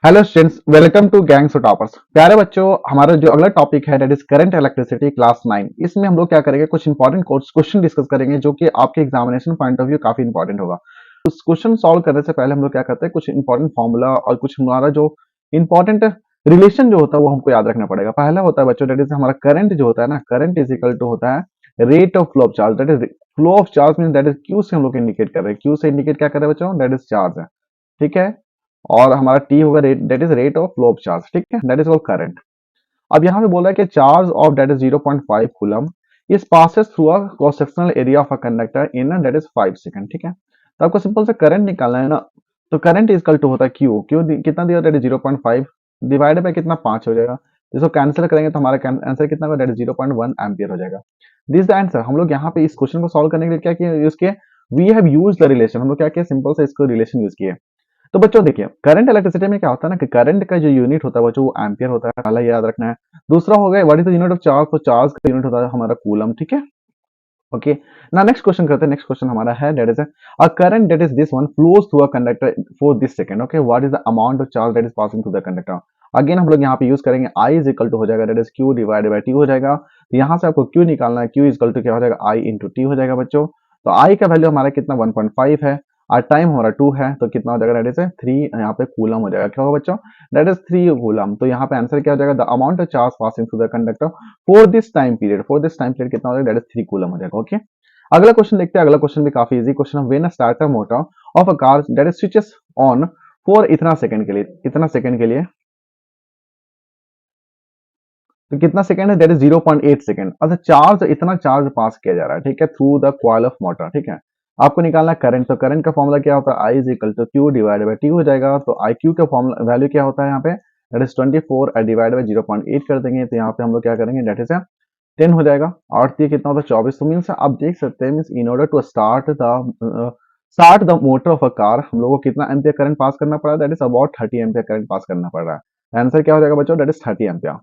Hello students, welcome to Gangs of Toppers. प्यारे बच्चों, हमारा जो अगला टॉपिक है that is current electricity class 9। इसमें हम लोग क्या करेंगे, कुछ इंपॉर्टेंट कोर्स क्वेश्चन डिस्कस करेंगे जो कि आपके एग्जामिनेशन पॉइंट ऑफ व्यू काफी इंपॉर्टेंट होगा। उस क्वेश्चन सॉल्व करने से पहले हम लोग क्या करते हैं, कुछ इंपॉर्टेंट फॉर्मूला और कुछ हमारा जो इंपॉर्टेंट रिलेशन जो होता है वो हमको याद रखना पड़ेगा। पहला होता है बच्चों दैट इज हमारा करंट जो होता है ना, करंट इज इक्वल टू होता है rate of flow of charge. That is flow of charge mean that is Q से हम लोग इंडिकेट कर रहे हैं। क्यू से इंडिकेट क्या कर रहे हैं बच्चों, दैट इज चार्ज है। ठीक है। और हमारा टी होगा rate, that is rate of flow of charge. ठीक है, दैट इज कॉल्ड करंट। अब यहाँ पे बोला है कि charge of that is 0.5 coulomb is passes through a cross sectional area of a conductor in that is 5 second. ठीक है, तो आपको सिंपल से करंट निकालना है ना। तो करंट इज इक्वल टू होता है क्यू। क्यू कितना दिया, दैट इज 0.5 डिवाइडेड बाय कितना, 5 हो जाएगा। इसको कैंसिल करेंगे तो हमारा आंसर कितना होगा, दैट इज 0.1 एम्पियर हो जाएगा। This the answer. हम लोग यहाँ पे इस क्वेश्चन को सॉल्व करने के लिए क्या किया, इसके we have use the relation. हम लोग क्या किया, सिंपल से इसको रिलेशन यूज किया। तो बच्चों देखिए, करंट इलेक्ट्रिसिटी में क्या होता है ना कि करंट का जो यूनिट होता है बच्चों वो एम्पियर होता है, पहला याद रखना है। दूसरा हो गया what is the unit of charge, तो चार्ज का यूनिट होता है हमारा कूलम। ठीक है, ओके। ना नेक्स्ट क्वेश्चन करते हैं। नेक्स्ट क्वेश्चन हमारा है that is a current that is this one flows through a conductor for this second. Okay, what is the amount of charge that is passing through the conductor. Again हम लोग यहाँ पे use करेंगे आई is equal to हो जाएगा that is Q divided by T हो जाएगा। तो यहाँ से आपको क्यू निकालना है, क्यू इज इक्वल टू क्या हो जाएगा, आई इंटू टी हो जाएगा बच्चों। तो आई का वैल्यू हमारा कितना 1.5 है और टाइम हमारा 2 है, तो कितना हो जाएगा, दैट इज 3 यहाँ पे कूलम हो जाएगा। क्या होगा बच्चों, दैट इज 3 कूलम। तो यहाँ पे आंसर क्या हो जाएगा, the amount of charge passing through the conductor for this time period, for this time period कितना हो जाएगा, दैट इज 3 कूलम हो जाएगा। ओके, अगला क्वेश्चन देखते हैं। अगला क्वेश्चन भी काफी इजी क्वेश्चन है। When a starter motor of a car that is switches on for इतना सेकंड के लिए, इतना सेकंड के लिए, तो कितना सेकंड है, दैट इज 0.8 सेकंड। अच्छा, चार्ज इतना चार्ज पास किया जा रहा है, ठीक है, through the coil of motor. ठीक है, आपको निकालना है करंट। तो करंट का फॉर्मूला क्या होता है, I is equal to Q divided by T हो जाएगा। तो आई क्यू का फॉर्मूला वैल्यू क्या होता है यहाँ पे, दैट इज 24 डिवाइडेड बाई 0.8 कर देंगे। तो यहाँ पे हम लोग क्या करेंगे, दैट इज 10 हो जाएगा। और ये कितना होता है 24। तो मीन्स आप देख सकते हैं, means in order to start the motor of a car हम लोगों को कितना एम्पियर करंट पास करना पड़ा, that is about 30 ampere current pass करना पड़ रहा है। आंसर क्या हो जाएगा बच्चों, दैट इज 30 एम्पियर।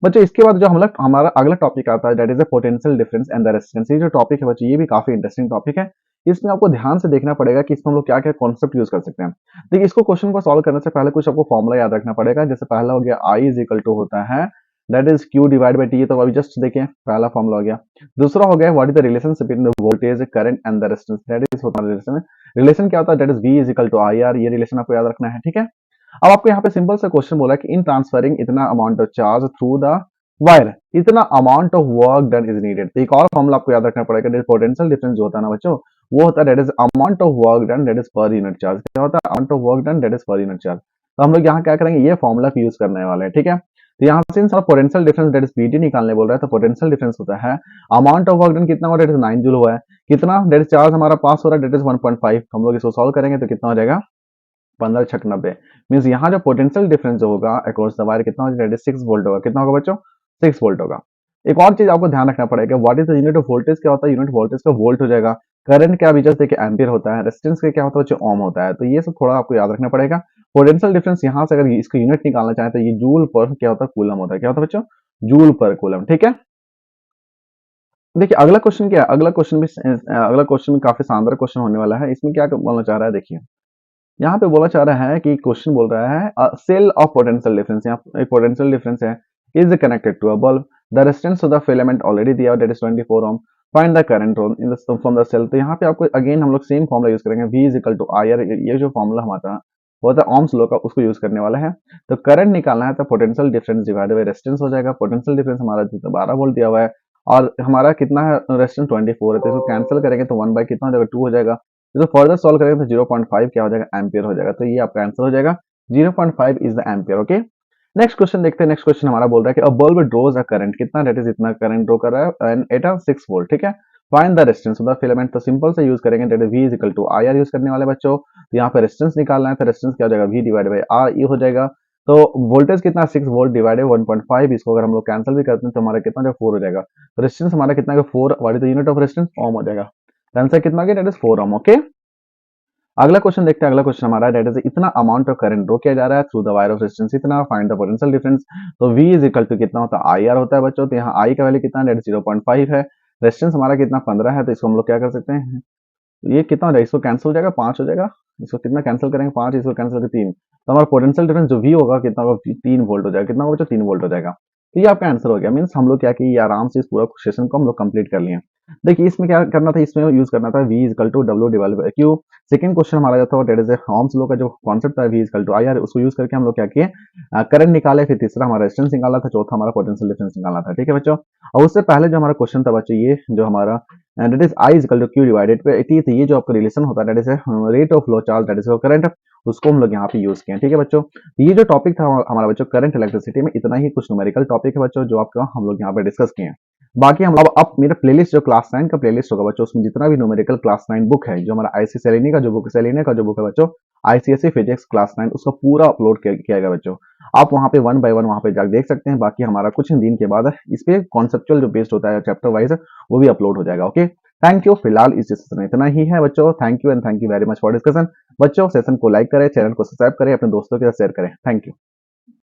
बच्चों इसके बाद जो हम लोग हमारा अगला टॉपिक आता है that is the potential difference and the resistance. ये जो टॉपिक है बच्चों ये भी काफी इंटरेस्टिंग टॉपिक है। इसमें आपको ध्यान से देखना पड़ेगा कि इसमें हम लोग क्या क्या कॉन्सेप्ट यूज कर सकते हैं। देखिए, इसको क्वेश्चन को सॉल्व करने से पहले कुछ आपको फॉर्मूला याद रखना पड़ेगा। जैसे पहला हो गया आई इज इक्वल टू होता है that is Q divide by T. तो अभी जस्ट देखिए पहला फॉर्मूला हो गया। दूसरा हो गया what is the relationship between the voltage current and the resistance, that is होता है रिलेशन। रिलेशन क्या होता है, that is V is equal to I R. ये रिलेशन आपको याद रखना है। ठीक है, अब आपको यहाँ पे सिंपल सा क्वेश्चन बोला कि इन ट्रांसफरिंग इतना amount of charge through the wire इतना amount of work done is needed. तो एक और फॉर्मूला आपको याद रखना पड़ेगा, पोटेंशियल डिफरेंस जो होता है ना बच्चों, वो होता है that is amount of work done that is per unit charge. क्या होता है, amount of work done that is per unit charge. तो हम लोग यहाँ क्या करेंगे, ये फॉर्मूला यूज करने वाले हैं। ठीक है, तो यहाँ से potential difference that is PT निकालने बोल रहा है। तो पोटेंशियल डिफरेंस होता है अमाउंट ऑफ वर्क डन कितना हुआ, दैट इज 9 जूल हुआ है। कितना दैट इज चार्ज हमारा पास हो रहा है, दैट इज 1.5। हम लोग इसको सॉल्व करेंगे तो कितना हो जाएगा, 15 छक 90। मीन्स यहाँ जो पोटेंशियल डिफरेंस जो होगा अक्रॉस द वायर कितना होगा, 6 वोल्ट होगा। कितना होगा बच्चों, 6 वोल्ट होगा। एक और चीज आपको ध्यान रखना पड़ेगा, what is the unit of voltage. क्या होता है, यूनिट वोल्टेज का वोल्ट हो जाएगा। करंट क्या जस्ट देखिए एम्पियर होता है। रेजिस्टेंस का क्या होता है बच्चों, ओम होता है। तो ये सब थोड़ा आपको याद रखना पड़ेगा। पोटेंशियल डिफरेंस यहाँ से अगर इसका यूनिट निकालना चाहे तो ये जूल पर क्या होता है, कूलम होता है। क्या होता है बच्चों, जूल पर कूलम। ठीक है, देखिए अगला क्वेश्चन क्या है, अगला क्वेश्चन भी काफी शानदार क्वेश्चन होने वाला है। इसमें क्या बोलना चाह रहा है, देखिए यहाँ पे बोला चाह रहा है कि क्वेश्चन बोल रहा है सेल ऑफ पोटेंशियल डिफरेंस। यहाँ एक पोटेंशियल डिफरेंस है is connected to a bulb, the resistance of the filament already दिया that is 24 ohm, find the current in the from the cell. तो यहाँ पे आपको अगेन हम लोग सेम फॉर्मूला यूज करेंगे, V is equal to I R. ये जो फॉर्मूला हमारा वो था ओम्स लॉ का, उसको यूज करने वाला है। तो करंट निकालना है तो potential difference divided by resistance हो जाएगा। पोटेंशियल डिफरेंस हमारा 12 वोल्ट दिया हुआ है और हमारा कितना है, रेजिस्टेंस 24 है। तो इसको कैंसिल करेंगे तो 1 बाय कितना हो जाएगा, 2 हो जाएगा। तो फर्दर सॉल्व करेंगे तो 0.5 क्या हो जाएगा, एम्पियर हो जाएगा। तो ये आपका आंसर हो जाएगा, 0.5 is the ampere. Okay, next question देखते हैं। नेक्स्ट क्वेश्चन हमारा बोल रहा है कि a bulb draws a current, कितना दैट इज इतना करंट ड्रॉ कर रहा है एंड एट 6 वोल्ट। ठीक है, find the resistance of the filament. तो सिंपल से यूज करेंगे that is V is equal to I R use करने वाले बच्चों। तो यहाँ पे रेजिस्टेंस निकालना है तो रेजिस्टेंस क्या हो जाएगा, V divide by R E हो जाएगा। तो वोल्टेज कितना 6 वोल्ट डिवाइडेड 1.5, इसको अगर हम लोग कैंसिल भी करते हैं तो हमारा कितना जो 4 हो जाएगा। तो रेजिस्टेंस हमारा कितना 4, what is the unit of resistance, ohm हो जाएगा। आंसर कितना गया, दैट इज 4 ओम। ओके, अगला क्वेश्चन देखते हैं। अगला क्वेश्चन हमारा डेट इज इतना अमाउंट ऑफ करंट ड्रॉ किया जा रहा है through the wire of resistance इतना, फाइंड द पोटेंशियल डिफरेंस। तो V इज इक्वल टू कितना होता है, आई आर होता है बच्चों। तो यहाँ I का वैल्यू कितना है, डेट 0.5 है। रेजिस्टेंस हमारा कितना 15 है। तो इसको हम लोग क्या कर सकते हैं, तो ये कितना हो जाएगा, इसको कैंसिल हो जाएगा, 5 हो जाएगा, इसको कितना कैंसिल करेंगे, 5, इसको कैंसिल करके 3, तो हमारा पोटेंशियल डिफरेंस जो V होगा कितना होगा, 3 वोल्ट हो जाएगा, कितना होगा बच्चों, 3 वोल्ट हो जाएगा। तो ये आपका आंसर हो गया। मीन्स हम लोग क्या किए, ये आराम से इस पूरा सेशन को हम लोग कंप्लीट कर लिए। देखिए इसमें क्या करना था, इसमें यूज करना था V equal to W divide by Q. Second question हमारा जो था डेट इज ओम्स लॉ का जो कॉन्सेप्ट था V इक्वल टू IR, उसको यूज करके हम लोग क्या किए, करंट निकाले, फिर तीसरा हमारा रेजिस्टेंस निकाला था, चौथा हमारा पोटेंशियल डिफरेंस निकालना था। ठीक है बच्चों, और उससे पहले जो हमारा क्वेश्चन था बच्चों, ये जो हमारा that is I equal to Q divided पे 80, तो ये जो आपका रिलेशन होता है that is rate of flow charge that is current, उसको हम लोग यहाँ पे यूज किए हैं। ठीक है बच्चों, ये जो टॉपिक था हमारा बच्चों करंट इलेक्ट्रिसिटी में, इतना ही कुछ न्यूमेरिकल टॉपिक है बच्चों जो आपका हम लोग यहाँ पे डिस्कस किए हैं। बाकी हम अब मेरा प्लेलिस्ट जो क्लास 9 का प्लेलिस्ट होगा बच्चों, उसमें जितना भी न्यूमेरिकल क्लास 9 बुक है, जो हमारा आईसी सेलेनी का जो बुक, सेलेनी का जो बुक है बच्चों, आईसीएसई फिजिक्स क्लास 9, उसका पूरा अपलोड किया गया बच्चों। आप वहाँ पे 1 बाय 1 वहाँ पे जाकर देख सकते हैं। बाकी हमारा कुछ दिन के बाद इस पे कॉन्सेप्चुअल जो बेस्ड होता है चैप्टर वाइज, वो भी अपलोड हो जाएगा। Okay, thank you. फिलहाल इस सेशन में इतना ही है बच्चों। Thank you and thank you very much for discussion. बच्चों सेशन को लाइक करें, चैनल को सब्सक्राइब करें, अपने दोस्तों के साथ शेयर करें। Thank you.